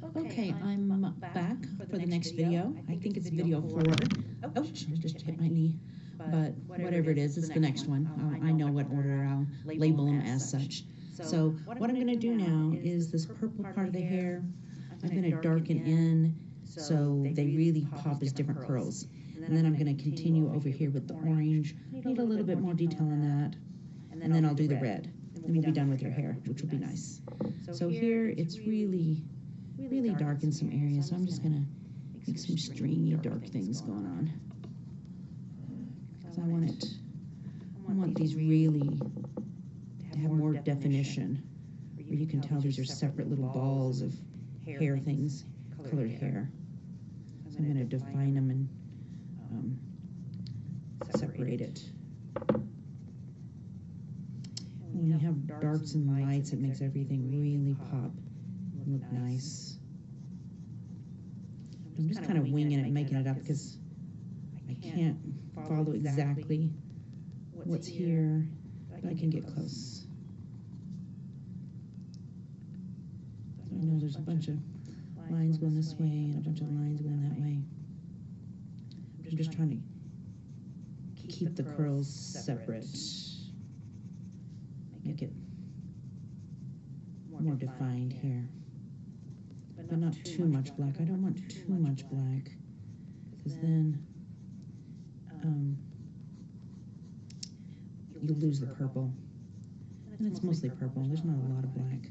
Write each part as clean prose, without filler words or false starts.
Okay, I'm back for the next video. I think it's video 4. Ouch, I just hit my knee. But whatever it is, it's the next one. I know what order I'll label them as such. So what I'm going to do now is this purple part of the hair, I'm going to darken in so they really pop as different curls. And then I'm going to continue over here with the orange. Need a little bit more detail on that. And then I'll do the red. And we'll be done with your hair, which will be nice. So here it's really dark in some areas, so I'm just going to make some stringy dark things going on. Because I want these really to have more definition, where you can tell these are separate little balls of hair things, colored hair. So I'm going to define them and separate it. When you have darks and lights, it makes everything really pop and look nice. I'm just kind of winging it and making it up because I can't follow exactly what's here, but I can get close. So I know there's a bunch of lines going this way and a bunch of lines going that way. I'm just trying to keep the curls separate. Make it more defined here. But not too much black. I don't want too much black, because then you'll lose the purple. And it's mostly purple. There's not a lot of black.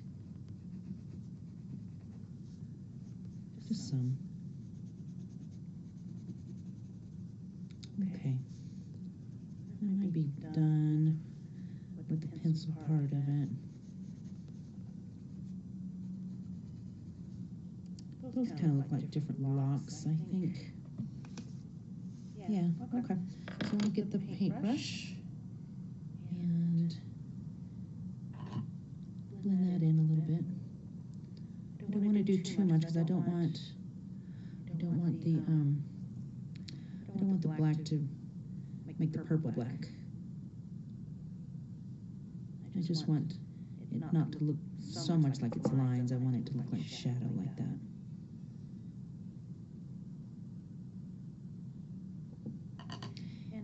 Just some. Okay. I might be done with the pencil part of it. Those kind of look like different locks, I think. Yeah, okay. So I'll get the paintbrush and blend that in a little bit. I don't want to do too much because I don't want the black to make the purple black. I just want it not to look so much like it's lines. I want it to look like shadow like that.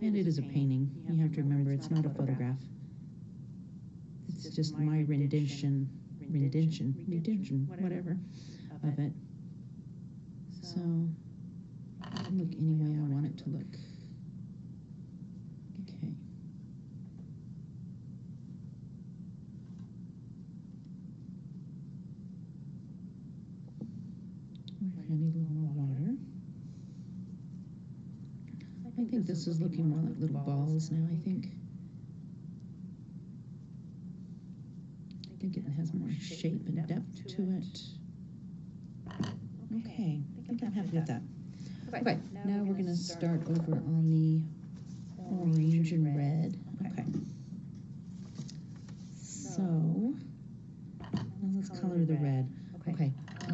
And it is a painting. You have to remember it's not a photograph. It's just my rendition, whatever, of it. So it can look any way I want it to look. Okay. I need a little more water. I think this is looking more like little balls now, I think. I think it has more shape and depth to it. Okay, I think I'm happy with that. Okay, now we're going to start over on the orange and red. Okay. So, now let's color the red. Okay, I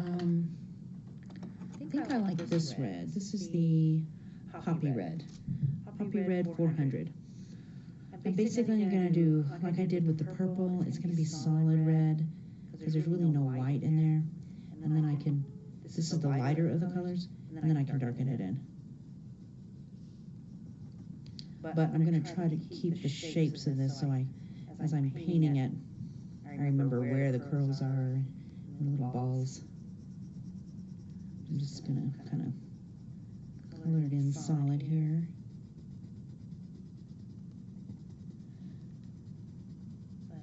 think I like this red. This is the Poppy Red. Poppy Red 400. And basically I'm going to do, like I did with the purple, it's going to be solid red, because there's really no white in there. And then I can, this is the lighter of the colors, and then I can darken it in. But I'm going to try to keep the shapes of this so as I'm painting it, I remember where the curls are and little balls. I'm just going to kind of color it in solid here.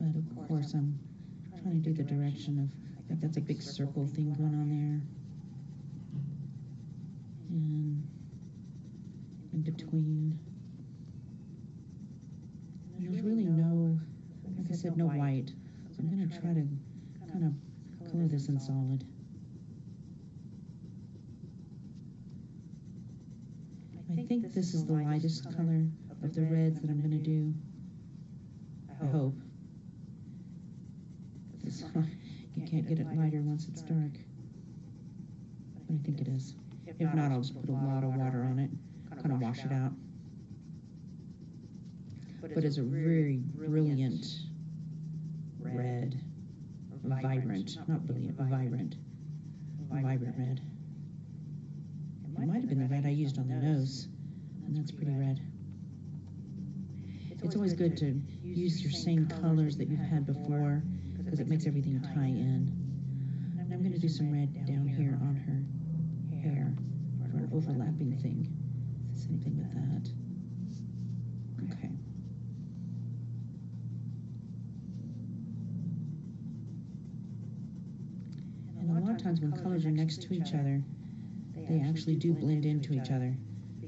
But of course I'm trying to do the direction of, like that's a big circle thing going on there. And in between. And there's really no, like I said, no white. So I'm going to try to kind of color this in solid. I think this is the lightest color of the reds that I'm going to do. I hope. You can't get it lighter once it's dark. But I think it is. If not, I'll just put a lot of water on it, kind of wash it out. But it's a very brilliant red, vibrant, not brilliant, vibrant that red? It might have been the red I used on the nose, and that's pretty red. It's always good to use your same colors that you've had before because it makes everything tie in. And I'm going to do some red down here on her hair for an overlapping thing. Same thing with that. Okay. And a lot of times when colors are next to each other, they actually do blend into each other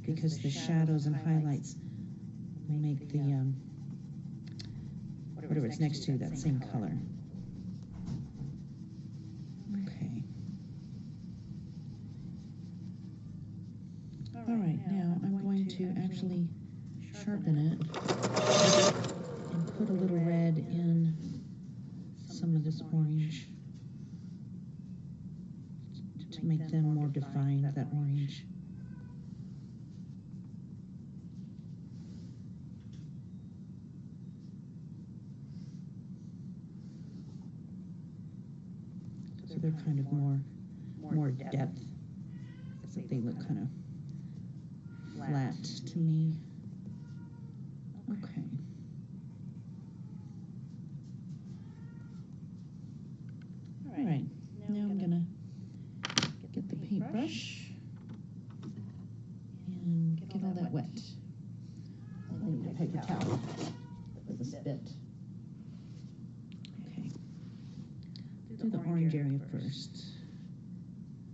because the shadows and highlights make the whatever it's next to that same color. Okay. All right, now I'm going to actually sharpen it and put a little red in some of this orange to make them more defined, that orange. So they're kind of more depth. So they look kind of flat to me. Okay. All right, now I'm gonna get the paintbrush and get all that wet. I need a paper towel with a spit. Okay. Do the orange area first.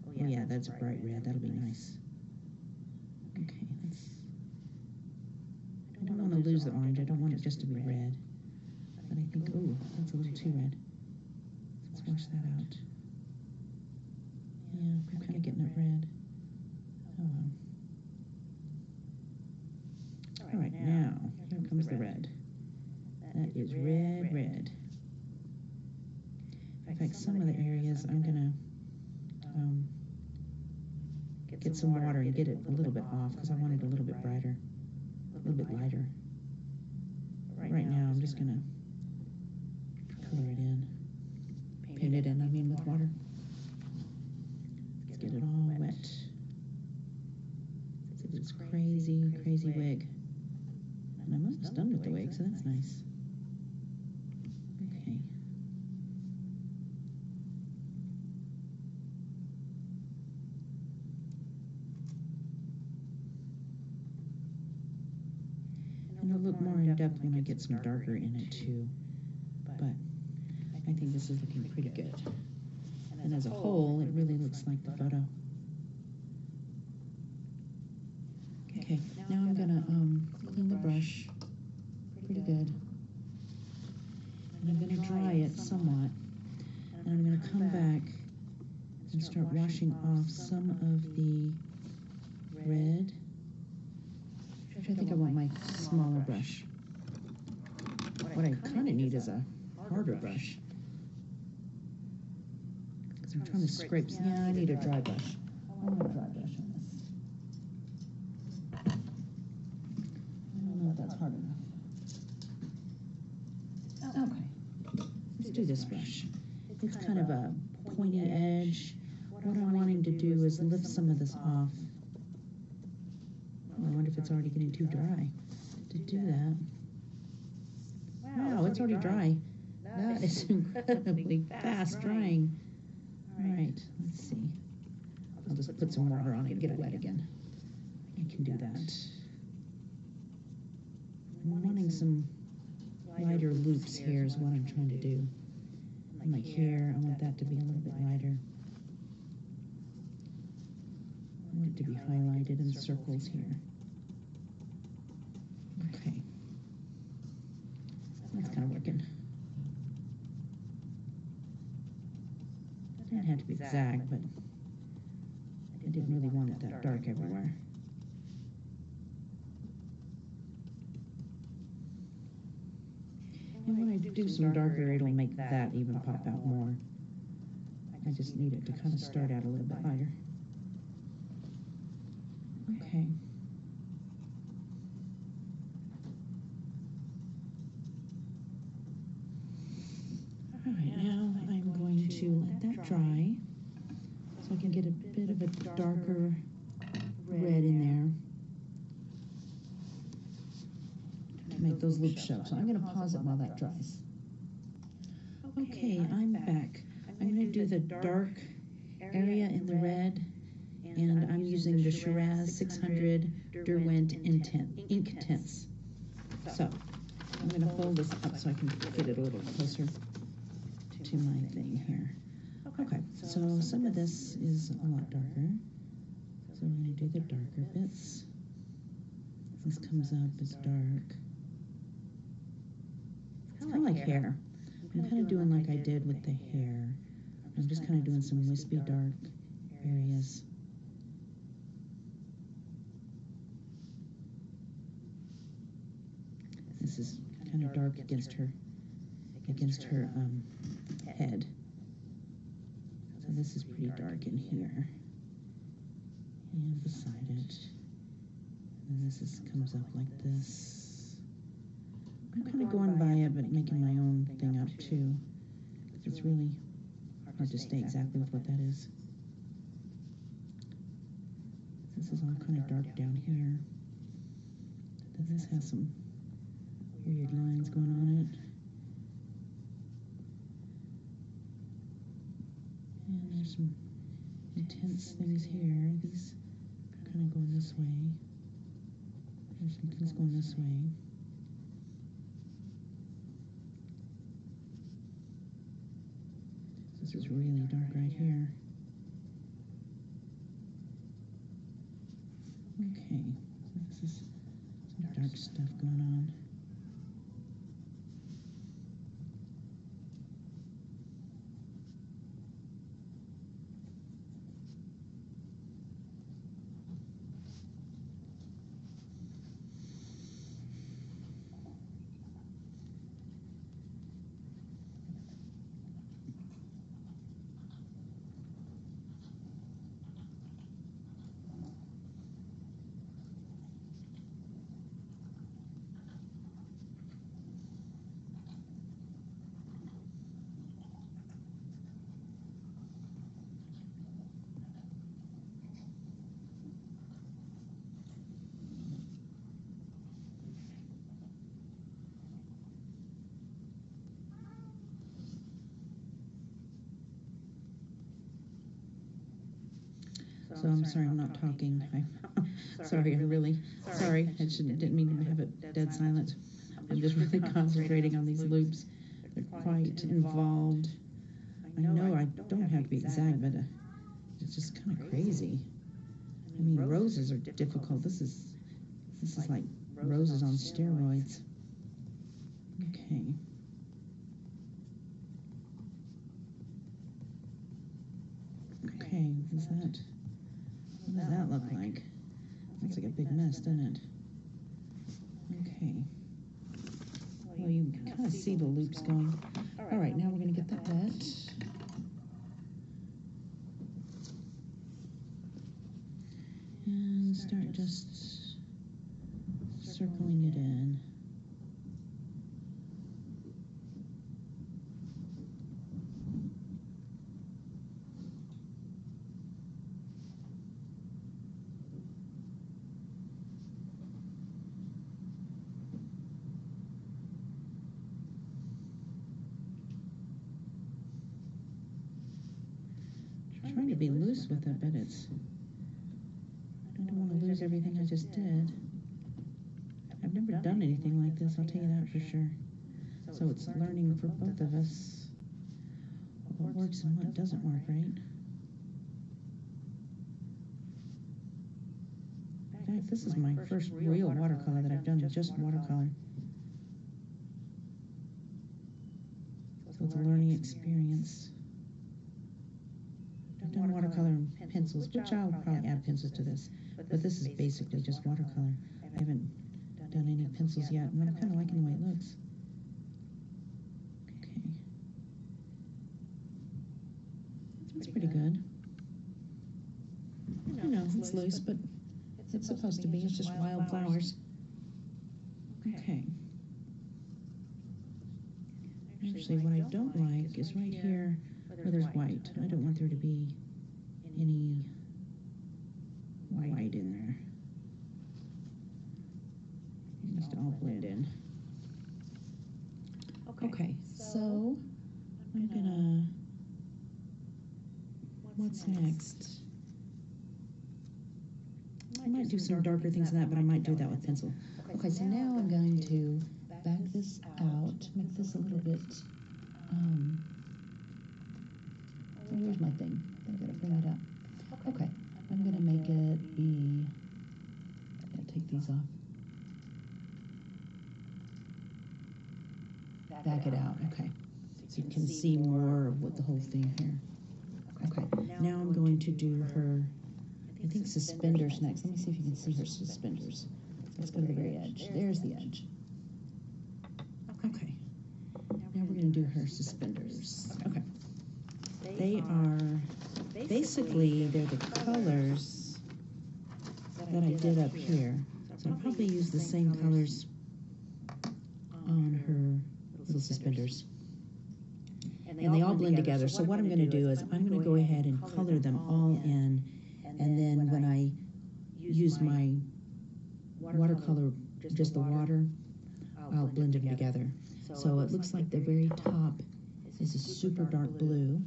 Oh yeah, that's a bright red. That'll be nice. Okay, I don't want to lose the orange. I don't want it just to be red. But I think, oh, that's a little too red. Let's wash that out. Yeah, I'm kind of getting it red. Oh well. All right, now, here comes the red. That is red, red. In fact, some of the areas I'm going to get some water and get it a little bit off because I want it a little bit brighter, a little bit lighter. Right now, I'm just going to color it in. Paint it in, I mean, with water. Let's get it all wet. See this crazy, crazy wig. And I'm almost done with the wig, so that's nice. Okay. And it'll look more in depth when I get some darker in it too. But I think this is looking pretty good. And as a whole, it really looks like the photo. Okay, now I'm gonna clean the brush pretty good. And I'm gonna dry it somewhat. And I'm gonna come back and start washing off some of the red. I think I want my smaller brush. What I kind of need is a harder brush. Because I'm trying to scrape. Yeah, I need a dry brush. I want a dry brush on this. I don't know if that's hard enough. Okay. Let's do this brush. It's kind of a pointy edge. What I'm wanting to do is lift some of this off. I wonder if it's already getting too dry to do that. Wow, it's already dry. That is incredibly fast drying. All right, let's see. I'll just put some water on it and get it wet again. I can do that. I'm wanting some lighter loops here is what I'm trying to do. And like here, I want that to be a little bit lighter. I want it to be highlighted in circles here. Okay. That's kind of working. It didn't have to be exact, but I didn't really want it that dark everywhere. And when I do some darker, it'll make that even pop out more. I just need it to kind of start out a little bit lighter. Okay. All right, now I'm going to let that dry. so I can get a bit of a darker red in there to make those loops show. So I'm going to pause it while that dries. Okay, I'm back. I'm going to do the dark area in the red, and I'm using the Shiraz 600 Derwent ink tints. So I'm going to fold this up so I can get it a little closer to my thing here. Okay, so some of this is a lot darker. So we're going to do the darker bits. This comes up as dark. It's kind of like hair. I'm kind of doing like I did with the hair. I'm just kind of doing some wispy dark areas. This is kind of dark against her head. So this is pretty dark in here and beside it. And this comes up like this. I'm kind of going by it, but making my own thing up too. It's really hard to stay exactly with what that is. This is all kind of dark down here. Then this has some weird lines going on it. And there's some intense things here. These are kind of going this way. There's some things going this way. This is really dark right here. Okay, so this is some dark stuff going on. So I'm sorry I'm not talking. I'm sorry, I'm really sorry. Didn't mean to have it dead silent. I'm just really concentrating on these loops. They're quite involved. I know I don't have to be exact, but it's just kind of crazy. I mean, roses are difficult. This is like roses on steroids. Okay. Okay, what does that look like? Looks like a big mess, doesn't it? Okay. Well, you can kind of see the loops going. All right, now we're going to get that wet. And start just circling it in. Trying to be loose with it, but I don't want to lose everything I just did. I've never done anything like this, I'll tell you that for sure. So it's learning for both of us what works and what doesn't work, right? In fact, this is my first real watercolor that I've done, just watercolor. So it's a learning experience. I've done watercolor and pencils, which I'll probably add pencils to this, but this is basically just watercolor. I haven't done any pencils yet, and I'm kind of liking the way it looks. Okay. That's pretty good. I know, it's loose, but it's supposed to be. It's just wildflowers. Okay. Actually, what I don't like is right here where there's white. I don't want there to be any Okay, so I'm gonna, what's next? I might do some darker things than that, but I might do that with pencil. Okay, so now I'm going to back this out, make this a little bit, where's my thing? I gotta bring it up. Okay, I'm gonna make it be, I'll take these off. Back it out, okay. So you can see more of what the whole thing here. Okay, now I'm going to do her, I think suspenders next. Let me see if you can see her suspenders. Let's go to the very edge. There's the edge. Okay, now we're gonna do her suspenders. Okay, they are, basically, they're the colors that I did up here. So I'll probably use the same colors on her little suspenders. And they all blend together. So what I'm going to do is I'm going to go ahead and color them all in, and then when I use my watercolor, just the water, I'll blend them together. So it looks like the very top is a super dark blue,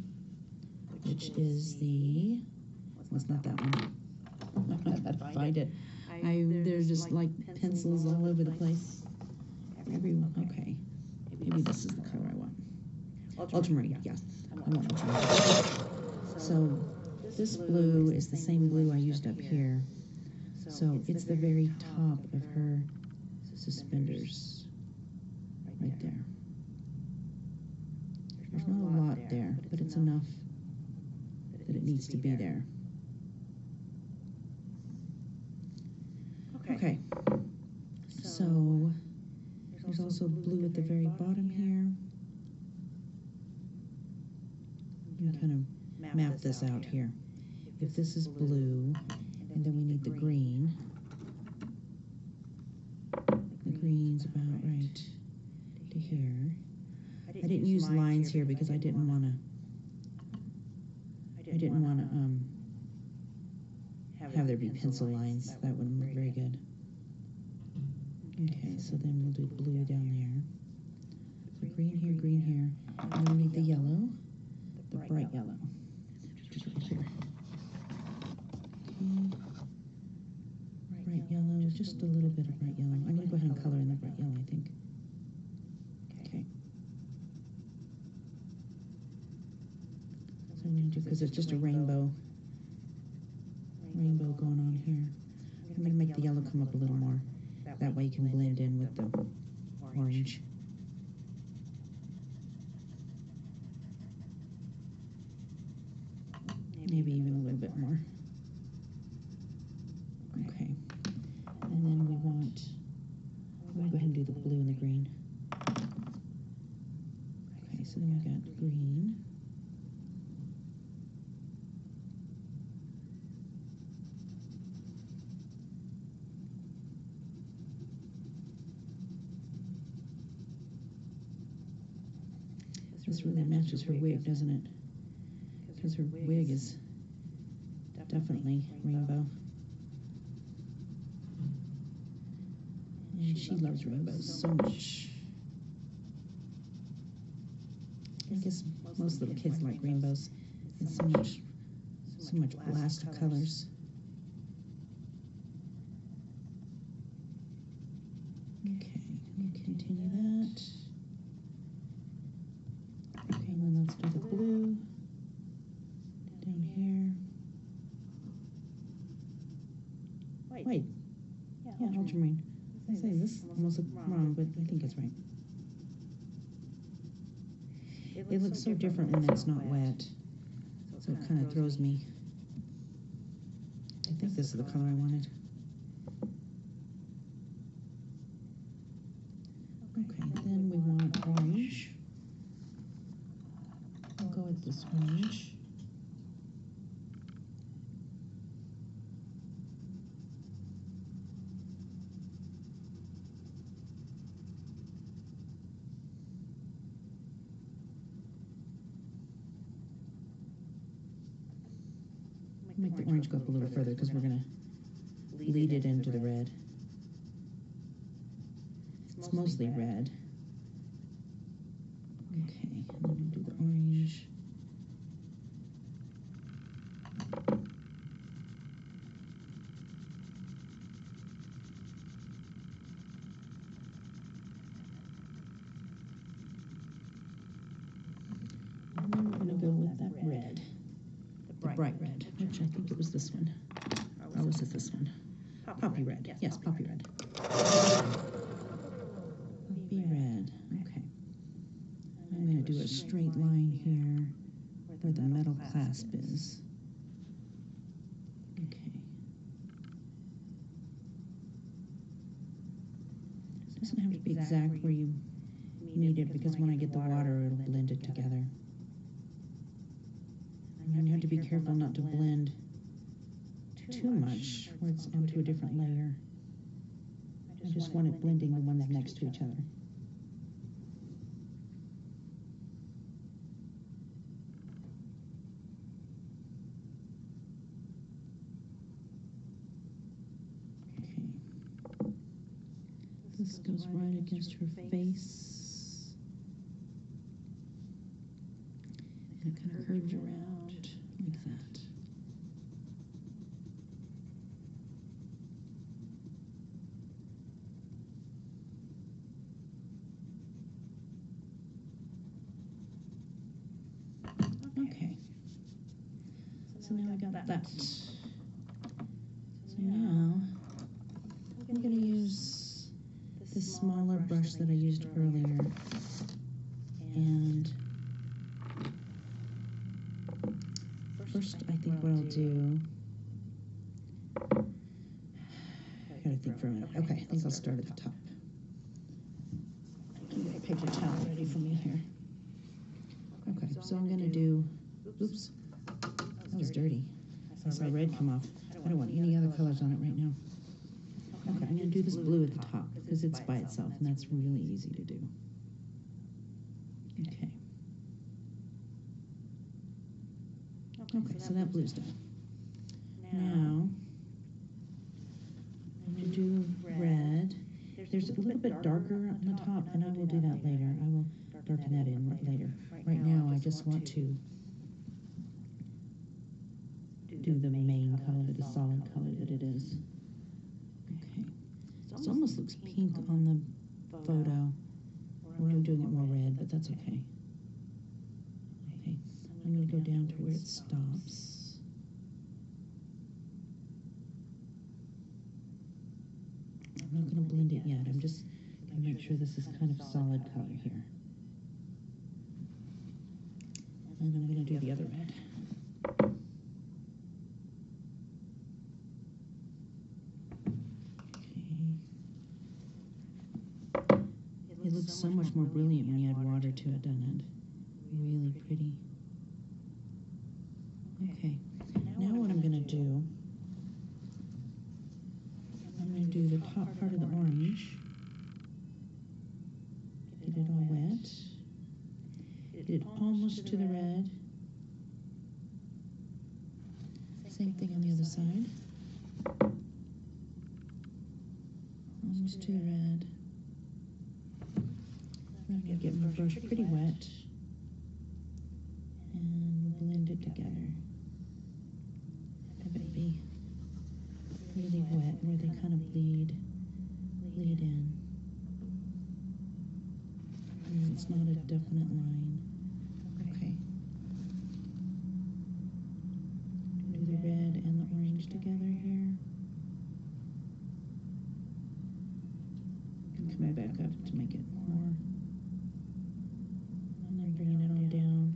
which is the, well, it's not that one. I gotta find it. There's just like pencils all over the place. Everyone, okay. Maybe this is the color I want. Ultramarine, yes. I want ultramarine. So this blue is the same blue I used up here. So it's the very top of her suspenders, right there. There's not a lot there, but it's enough that it needs to be there. Okay, so there's also blue at the very bottom here. I'm going to kind of map this out here. If this is blue, and then we need the green. The green's about right to here. I didn't use lines here because I didn't want to have there be pencil lines. That wouldn't look very good. Okay, so then we'll do blue down there. So green here, and then we need the yellow, the bright yellow. Just right here. Okay. Bright yellow, just a little bit of bright yellow. I'm going to go ahead and color in the bright yellow, I think. Okay. So I'm going to do, because it's just a rainbow going on here. I'm going to make the yellow come up a little more. That way you can blend in with the orange. Maybe even a little bit more. Okay. And then we'll go ahead and do the blue and the green. Okay, so then we got green. This really matches her wig, doesn't it? Because her wig is definitely rainbow. And she loves rainbows so much. I guess most little kids like rainbows. It's so much blast of colors. Okay, we'll continue that. Okay, and then let's do the blue down here. Wait. Yeah, ultramarine. I say this almost looked wrong, but I think it's right. It looks so different when it's not wet, so it kind of throws me. I think this is the color I wanted. Okay, then we want orange. I'll go with this orange. Make the orange go up a little further because we're going to lead it into the red. It's mostly red. and then we'll do the orange. And then we're going to go with that red, the bright red, which I think it was this one. Or was it this one? Poppy red. Yes, poppy red. Poppy red. Okay. I'm going to do a straight line here where the metal clasp is. Okay. It doesn't have to be exact where you meet it, because when I get the water, it'll blend it together. And you have to be careful not to blend too much where it's onto a different layer. I just want it blending the ones next to each other. Okay. This goes right against her face. And it kind of curves around like that. Okay, so now I got that. So now I'm going to use this smaller brush that I used earlier, and first I think what I'll do, I gotta think for a minute. Okay, I think I'll start at the top. Get a paper towel ready for me here. Okay, so I'm gonna do, oops, that was dirty. I saw red come off. I don't want any other colors on it right now. Okay, I'm gonna do this blue at the top because it's by itself, and that's really easy to do. Okay. Okay, so that blue's done. Now, I'm gonna do red. There's a little bit darker on the top, and I will do that later. I will darken that in later. Right now, I just want to do the main color, the solid color that it is. Okay. It almost looks pink on the photo, where I'm doing it more red, but that's okay. Okay, I'm going to go down to where it stops. I'm not going to blend it yet. I'm just going to make sure this is kind of solid color here. And I'm going to do the other red. Okay. It looks so much more brilliant when you add water to it, doesn't it? Really pretty. Okay. Now what I'm going to do, I'm going to do the top part of the orange. Get it all wet. Get it almost to the red. Same thing on the other side. Almost to the red. I'm going to get my brush pretty wet and blend it together. Have it be really wet where they kind of bleed in. And it's not a definite line. Okay. Do the red and the orange together here. And come back up to make it more. And then bringing it on down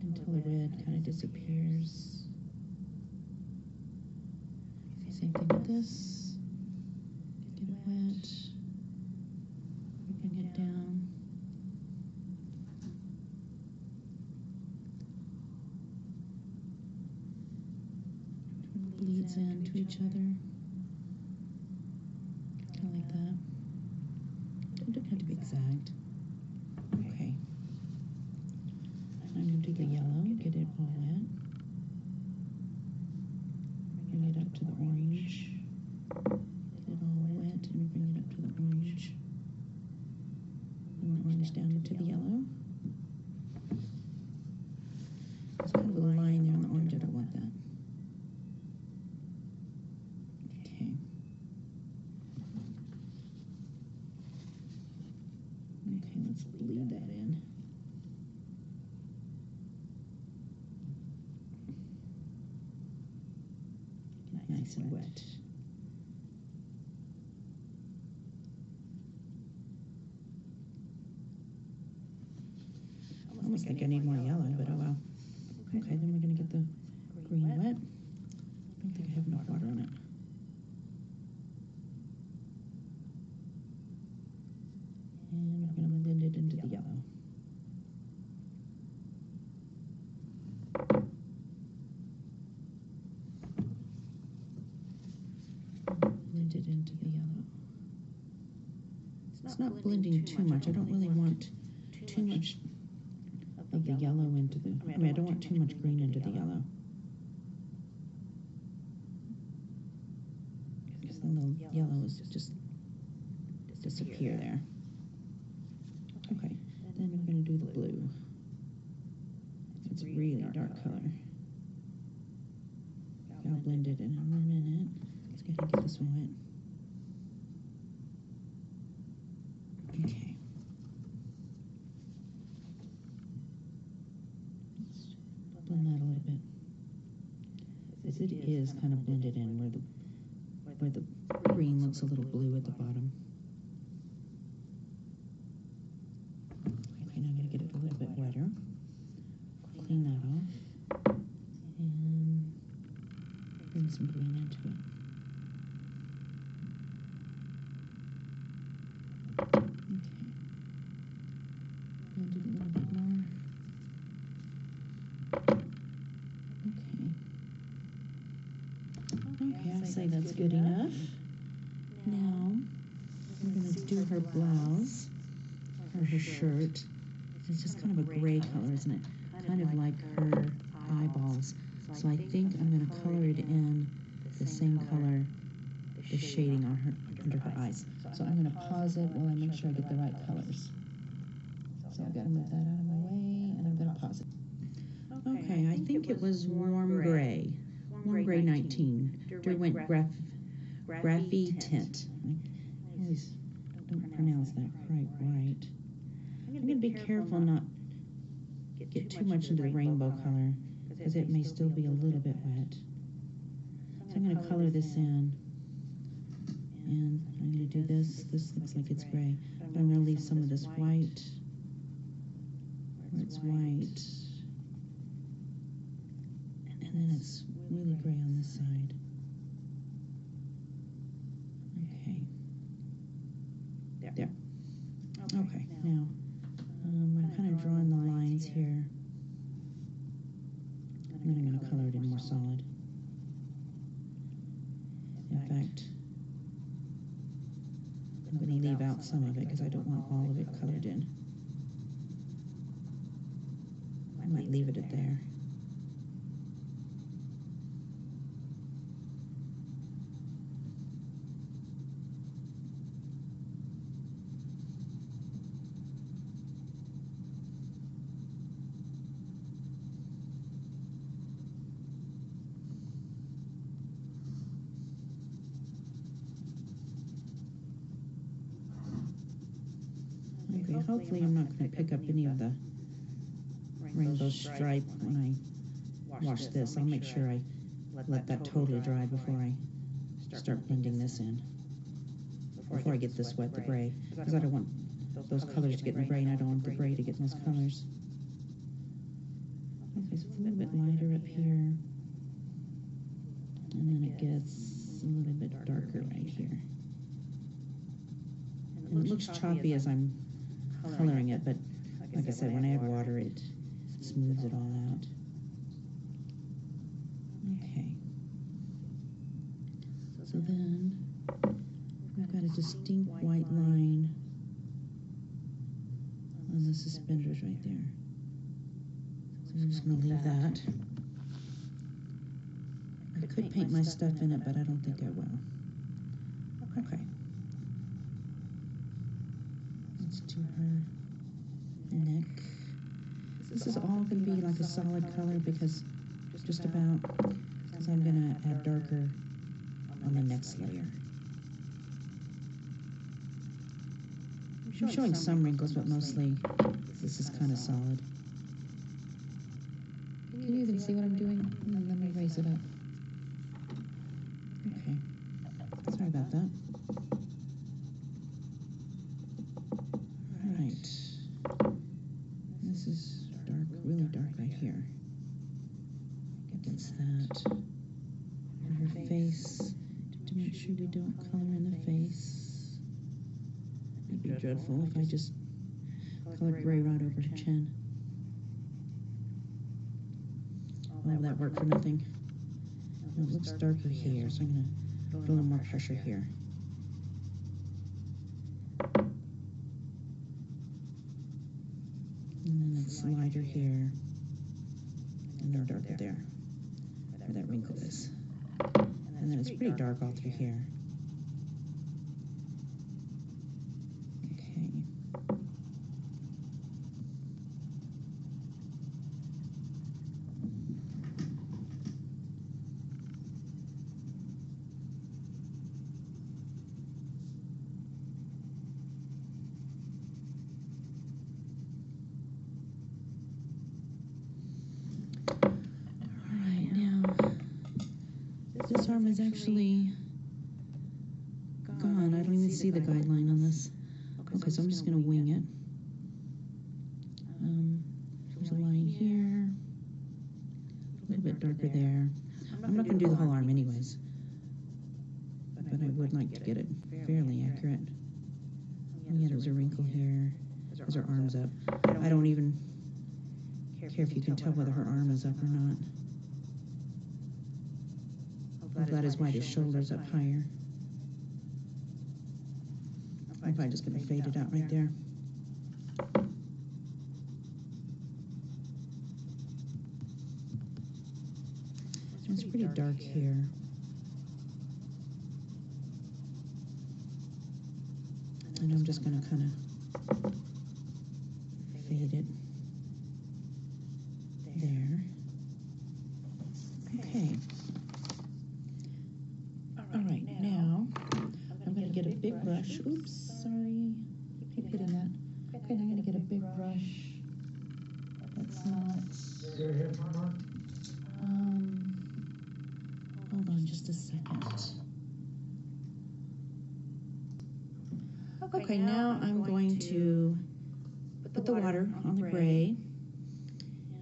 until the red kind of disappears. Same thing with this. Get it wet. Bring it down. It bleeds into each other. Kind of like that. It doesn't have to be exact. Okay. I'm going to do the yellow. Get it all wet. Bring it up to the orange. Get it all wet and bring it up to the orange. There's kind of a line there on the orange. I don't want that. Okay. Okay, let's bleed that in. Nice and wet. I almost think I need more yellow, but oh well. Okay, then we're going to get the green wet. I don't think I have enough water on it. And we're going to blend it into the yellow. Blend it into the yellow. It's not blending too much. I don't really want too much of the yellow into the, I mean, I don't want too much green into the yellow. Because then the yellow is just disappear there. Okay, then we're going to do the blue. It's a really dark color. I'll blend it in a minute. Let's go ahead and get this one wet. Okay. Let's blend that a little bit. As it is kind of blended in where the green looks a little blue at the bottom. Okay, now I'm going to get it a little bit wetter. Clean that off. And bring some green into it. Okay. Blend it a little bit more. Okay, I'll say that's good enough. Now, we're going to do her blouse, or her shirt. It's just kind of a gray color, isn't it? Kind of like her eyeballs. So I think I'm going to color it in the same color, the shading on her, under her eyes. So I'm going to pause it while I make sure I get the right colors. So I've got to move that out of my way, and I'm going to pause it. Okay, I think it was warm gray. Warm gray 19. Derwent Graphy Tint. I always don't pronounce that quite right. I'm going to be careful not get too much into the rainbow color, because it may still be a little bit wet. So I'm going to color this in. And I'm going to do this. This looks like it's gray. But I'm going to leave some of this white where it's white. And then it's really gray on this side. Okay. There. Okay, now I'm kind of drawing the lines here. And then I'm going to color it in more solid. In fact, I'm going to leave out some of it because I don't want all of it colored in. I might leave it at there. Okay, hopefully I'm not going to pick up any of the rainbow stripe when I wash this. I'll make sure I let that totally dry before I start blending this in. Before I get this wet, the gray, because I don't want those colors to get in the gray, and I don't want the gray to get in those colors. Okay, so it's a little bit lighter up here, and then it gets a little bit darker right here. And it looks choppy as I'm coloring it, but like I said, when I add water, it smooths it all out. Okay. So then we've got a distinct white line on the suspenders right there. So I'm just going to leave that. I could paint my stuff in it, but I don't think I will. Okay. Let's do her neck. This is all going to be like a solid color because just about, because I'm going to add darker on the next layer. I'm showing some wrinkles, but mostly this is kind of solid. Can you even see what I'm doing? Let me raise it up. Okay, sorry about that. All right, this is dark, really dark right here. Against that, and her face, to make sure we don't color in the face. It'd be dreadful if I just colored gray right over her chin. Oh, that worked for nothing. It looks darker here, so I'm going to put a little more pressure here. And then it's lighter here, and they're darker there, where that wrinkle is. And then it's pretty dark all through here. Okay. This arm is actually gone. I don't even see the guideline on this. Okay, so I'm just going to wing it. There's a line here, a little bit darker there. I'm not going to do the whole arm anyways, but I would like to get it fairly accurate. And yeah, there's a wrinkle here. There's her arms up. I don't even care if you can tell whether her arm is up or not. I'm glad his white shoulders up higher. I'm probably just going to fade it out right there. It's pretty dark here. And I'm just going to kind of fade it there. Okay. All right, now I'm going to get a big brush. Oops, sorry. Keep hitting that. Okay, now I'm going to get a big brush. That's not. Hold on just a second. Okay, now I'm going to put the water on the gray.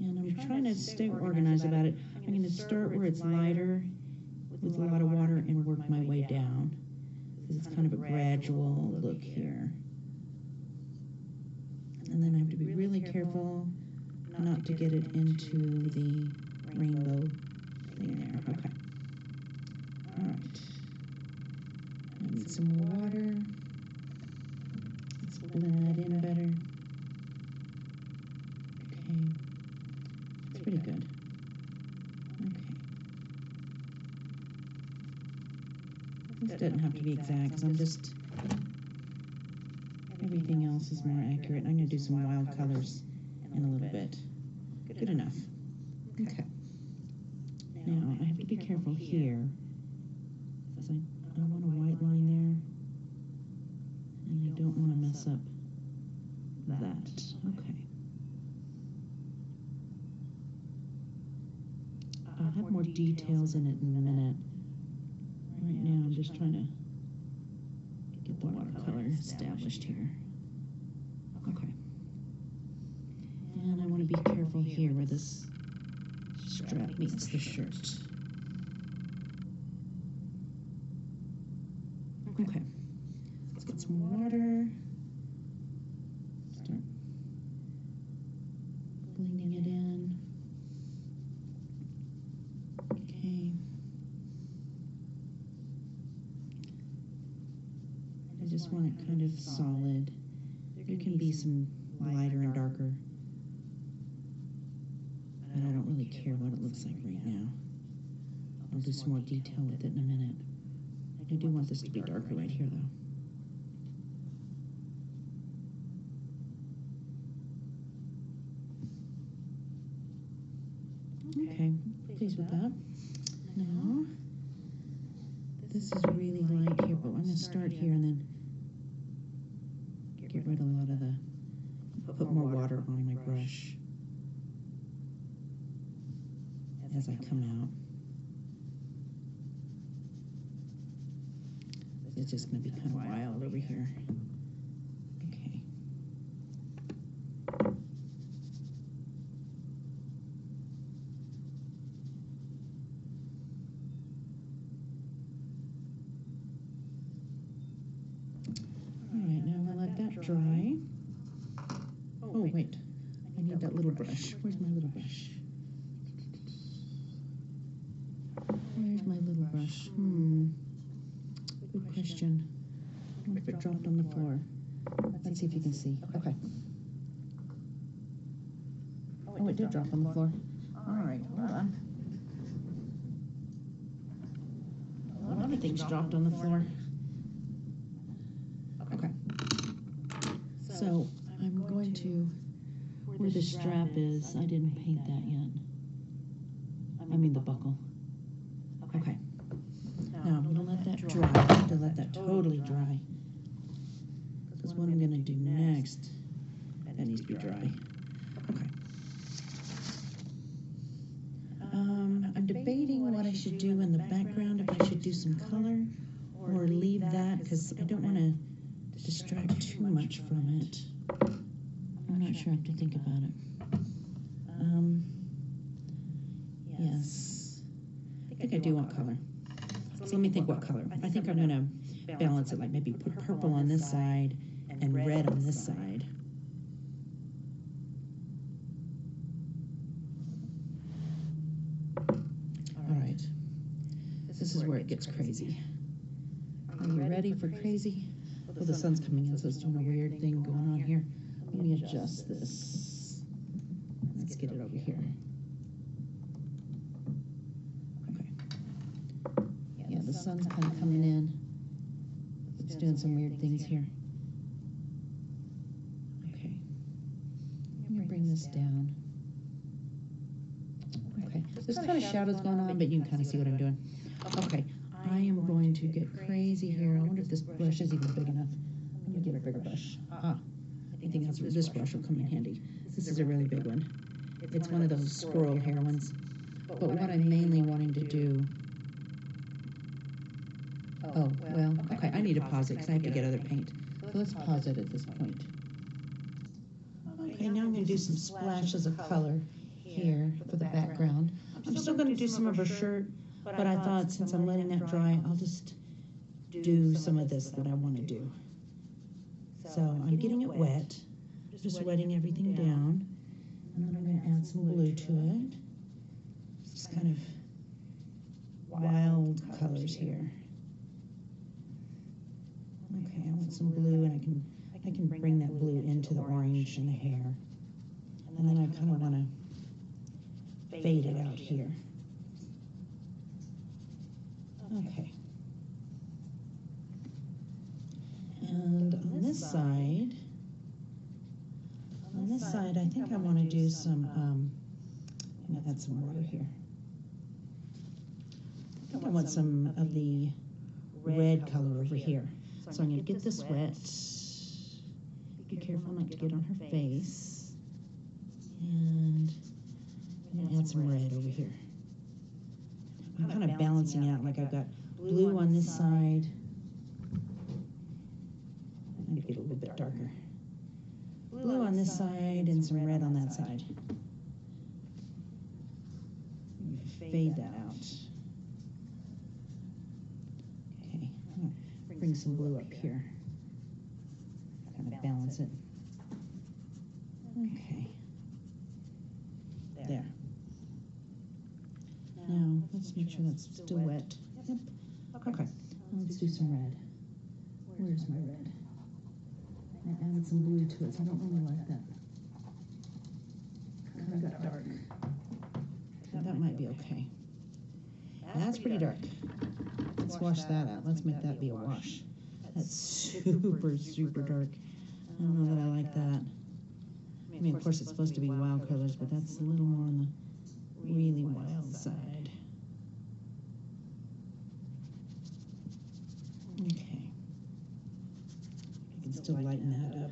And I'm trying to stay organized about it. I'm going to start where it's lighter with a lot of water and work my way down, because it's kind of a gradual look here. And then I have to be really careful not to get it into the rainbow thing there. Okay. All right. I need some more water. Let's blend that in better. Okay. It's pretty good. Okay. This doesn't have to be exact, because I'm just, everything else is more accurate. I'm going to do some wild colors in a little bit. Good enough. Okay. Now, I have to be careful here, because I want a white line there, and I don't want to mess up that. Okay. I'll have more details in it in a minute. Right now, I'm just trying to get the watercolor established here. Okay. And I want to be careful here where this strap meets the shirt. Okay. Let's get some water. Start blending it in. Okay. I just want it kind of solid. There can be some lighter and darker, but I don't really care what it looks like right now. I'll do some more detail with it in a minute. I do want this to be darker right here, though. Okay, pleased with that. Now, this is really light here, but I'm gonna start here and then get rid of a lot of the, put more water on my brush as I come out. It's just gonna be kind of wild over here. Okay. All right, now I'm gonna let that dry. Oh, wait, I need that little brush. Where's my little brush? Where's my little brush? Good question. I wonder if it dropped on the floor. Let's see if you can see. Okay. Oh, it did drop on the floor. All right, hold on. A lot of things dropped on the floor. Okay. So I'm going to, where the strap is, I didn't paint that yet. I mean the buckle. Okay. Now I'm gonna let that dry. I have to let that totally dry. Because what I'm gonna do next, that needs to be dry. Okay. I'm debating what I should do in the background, if I should do some color or leave that, because I don't want to distract too much from it. I'm not sure I have to think about it. Yes. I think I do want color. So let me think what color. I think I'm gonna balance it, like maybe put purple on this side and red on this side. All right, this is where it gets crazy. Are you ready for crazy? Well, the sun's coming in, so it's doing a weird thing going on here. Let me adjust this. Let's get it over here. Yeah, the sun's kind of coming in. It's doing some weird things here. Okay. I'm gonna bring this down. Okay. There's kind of shadows going on, but you can kind of see what I'm doing. Okay. I am going to get crazy here. I wonder if this brush is even big enough. Let me get a bigger brush. I think this brush will come in handy. This is a really big one. It's one of those squirrel hair ones. But what I'm mainly wanting to do, oh, well, okay, I need to pause it because I have to get other paint. So let's pause it at this point. Okay, now I'm going to do some splashes of color here for the background. I'm still going to do some of her shirt, but I thought since I'm letting that dry, I'll just do some of this that I want to do. So I'm getting it wet, just wetting everything down, and then I'm going to add some blue to it. Just kind of wild colors here. Okay, I want some blue, and I can bring that blue into the orange and the hair. And then I kind of want to fade it out here. Okay. And on this side, I think I want to do some, I'm going to add some water here. I think I want some of the red color over here. So I'm going to get this wet. Be careful not to get on her face. And I'm going to add some red over here. I'm kind of balancing out, like I've got blue on this side. I'm going to get a little bit darker. Blue on this side and some red on that side. Fade that out. Okay, I'm going to bring some blue up here. Kind of balance it. Okay. There. Now, let's make sure that's still wet. Yep. Okay. Let's do some red. Where's my red? I added some blue to it, so I don't really like that. Kind of got dark. That might be okay. That's pretty dark. Let's wash that out. Let's make that be a wash. That's super, super dark. I don't know that I like that. I mean, of course, it's supposed to be wild colors, but that's a little more on the really wild side. Okay. I can still lighten that up.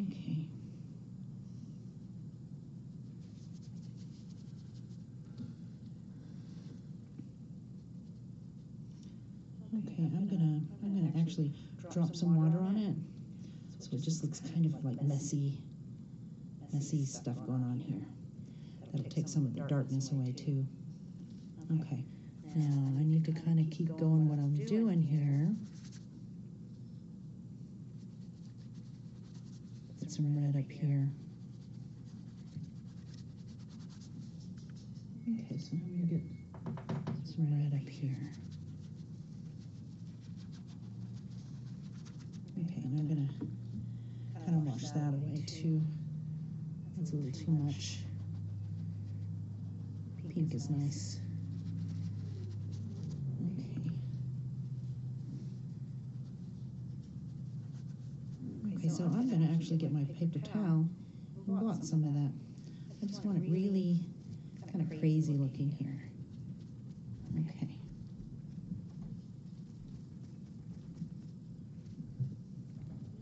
Okay. Okay, I'm gonna actually drop some water on it, so it just looks kind of like messy stuff going on here. That'll take some of the darkness away too. Okay, now I need to kind of keep going what I'm doing here. Put some red up here. Okay, so I'm gonna get some red up here. Okay, and I'm gonna kind of wash that away too. That's a little too much. Pink is nice. Okay. Okay, so I'm gonna actually get my paper towel and blot some of that. I just want it really kind of crazy looking here. Okay.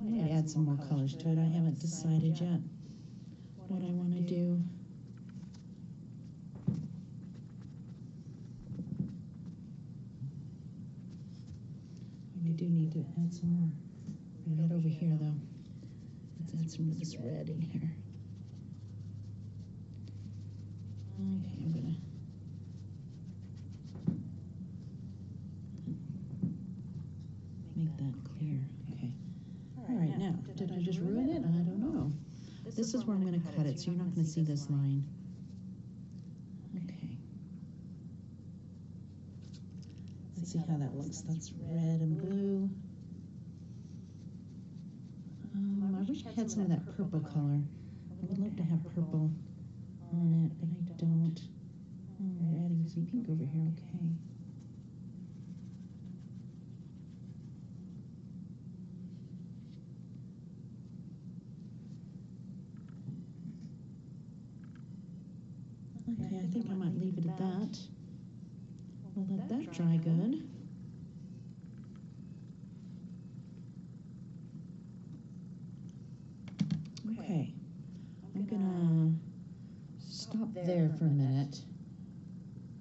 I might add some more colors to it. I haven't decided yet what I want to do. I do need to add some more red over here, though. Let's add some of this red in here. Okay, I'm gonna make that clear. Okay. All right, now, did I just ruin it? I don't know. This is where I'm going to cut it, so you're not going to see this line. Okay. Let's see how that looks. That's red and blue. I wish I had some of that purple color. I would love to have purple on it, but I don't. Oh, we're adding some pink over here. Okay. Okay, I think I might leave it at that. We'll let that dry good. Okay, I'm gonna stop there for a minute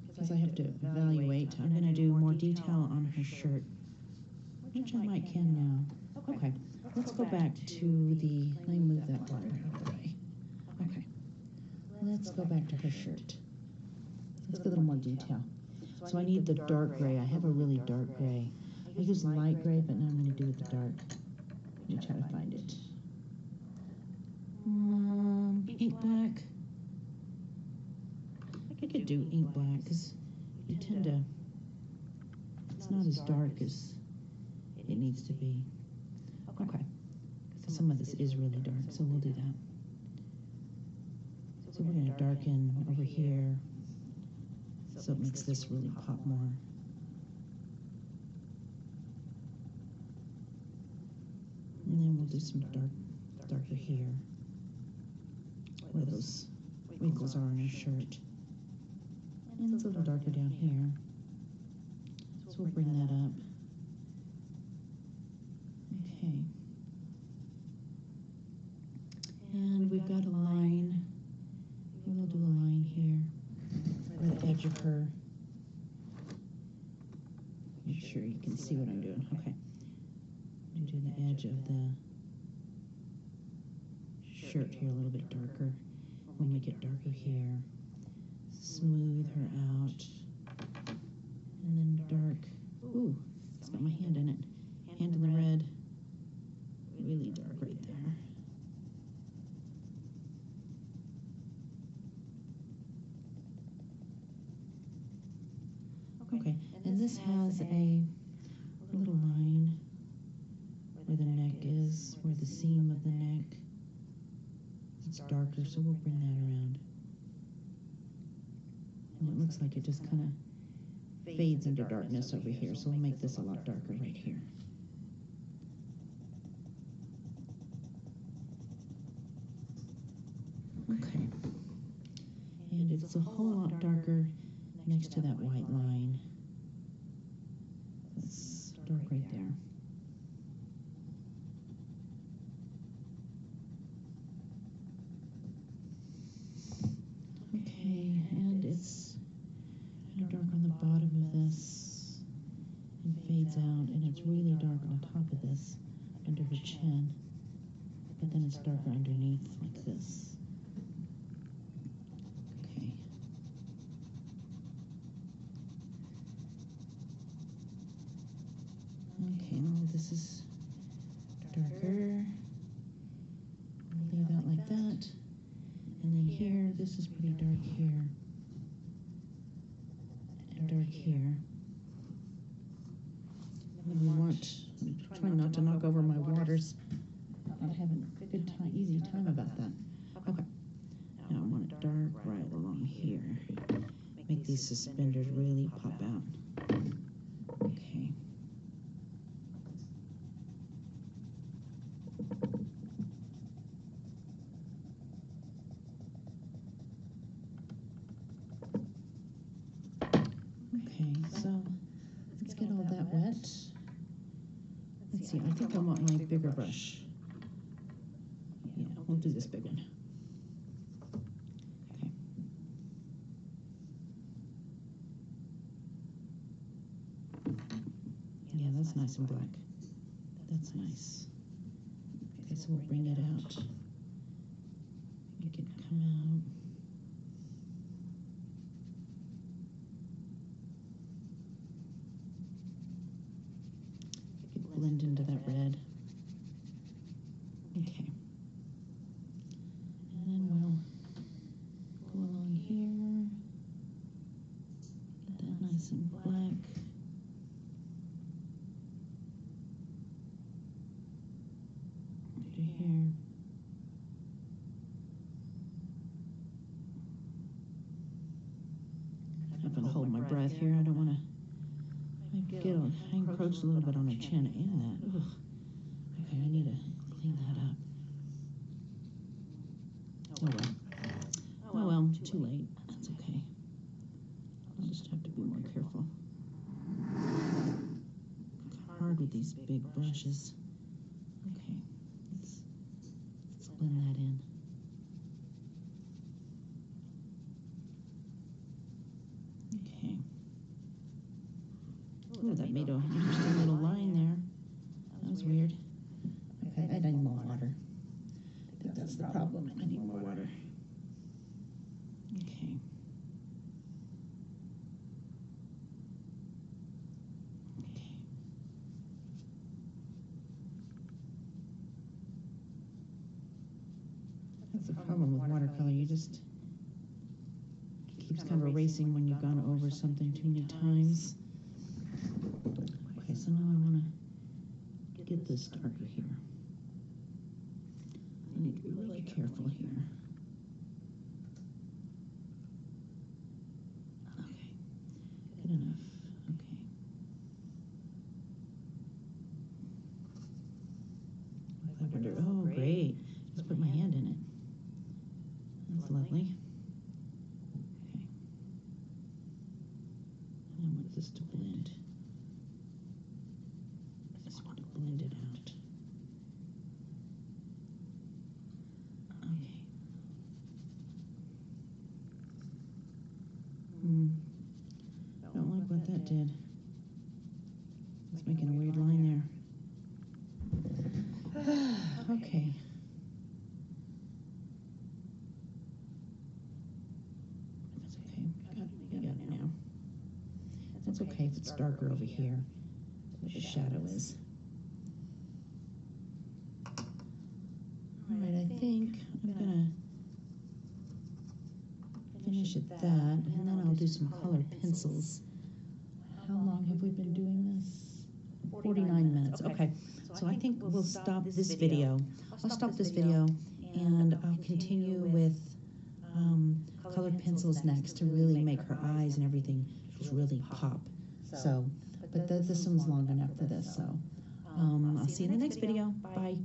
because I have to evaluate. I'm gonna do more detail on her shirt, which I might can now. Okay, let's go back to the, let me move that bar out of the way. Okay, let's go back to her shirt. Let's get a little more detail. So I need the dark gray. I have a really dark gray. I use light gray, but now I'm going to do it the dark. Let me try to find it. Ink black. I could do ink black because you tend to, it's not as dark as it needs to be. Okay. Because some of this is really dark, so we'll do that. So we're going to darken over here, so it makes this really pop more. And then we'll do some darker here, where those wrinkles are on her shirt. And it's a little darker down here, so we'll bring that up. Okay. And we've got a line. We'll do a line here, where the edge of her. Make sure you can see what I'm doing. Okay. I'm do the edge of the shirt here a little bit darker. We'll make it darker here. Smooth her out. And then dark. Ooh, it's got my hand in it. Hand in the red. Really dark right there. Okay, and this has a little line where the neck is, where the seam of the neck. It's darker, so we'll bring that around. And it looks like it just kind of fades into darkness over here, so we'll make this a lot darker right here. it's a whole lot darker next to that white line. It's dark right there. Okay, and it's kind of dark on the bottom of this and fades out, and it's really dark on top of this under her chin, but then it's darker underneath like this. Okay. Okay, now this is darker. We'll leave that like that. And then here, this is pretty dark here. And dark here. And we want, I'm trying not to knock over my waters. I'm having a good time, easy time about that. Okay. Now I want it dark right along here. Make these suspenders really pop out. Okay. Okay, so let's get all that wet. Let's see, I think I want my bigger brush. Yeah, we'll do this big one. Okay. Yeah, that's nice and black. That's nice. Okay, so we'll bring it out. Make it come out. Blend into that red. Okay. And then we'll go along here. Get that nice and black. Right to here. I'm gonna hold my breath here. I don't want to. I encroached a little bit on her chin and that. Ugh. Okay, I need to clean that up. Oh well. Oh well, too late. That's okay. I'll just have to be more careful. Hard with these big brushes. Okay, let's blend that in. Okay. Oh, that made an interesting little line there. That was weird. Okay, I need more water. I think that's the problem. I need more water. Okay. Okay. That's the problem with watercolor. You just it keeps kind of erasing when you've gone over something too many times. Okay, so now I want to get this darker here. I need to be really careful here. Okay, good enough. Okay. I wonder, oh great, just put my hand in it. That's lovely. Okay. And I want this to blend. I just want to blend it out. Okay. Don't like what that did. It's making a weird line there. Okay. That's okay. We got it now. That's okay if it's darker over here, where the shadow is. All right, I think I'm gonna finish at that, and then I'll do some colored pencils. How long have we been doing this? 49 minutes. Okay, so I think we'll stop this video. I'll stop this video, and I'll continue with colored pencils next to really make her eyes and everything just really pop. So, but this one's long enough for this, so I'll see you in the next video. Bye.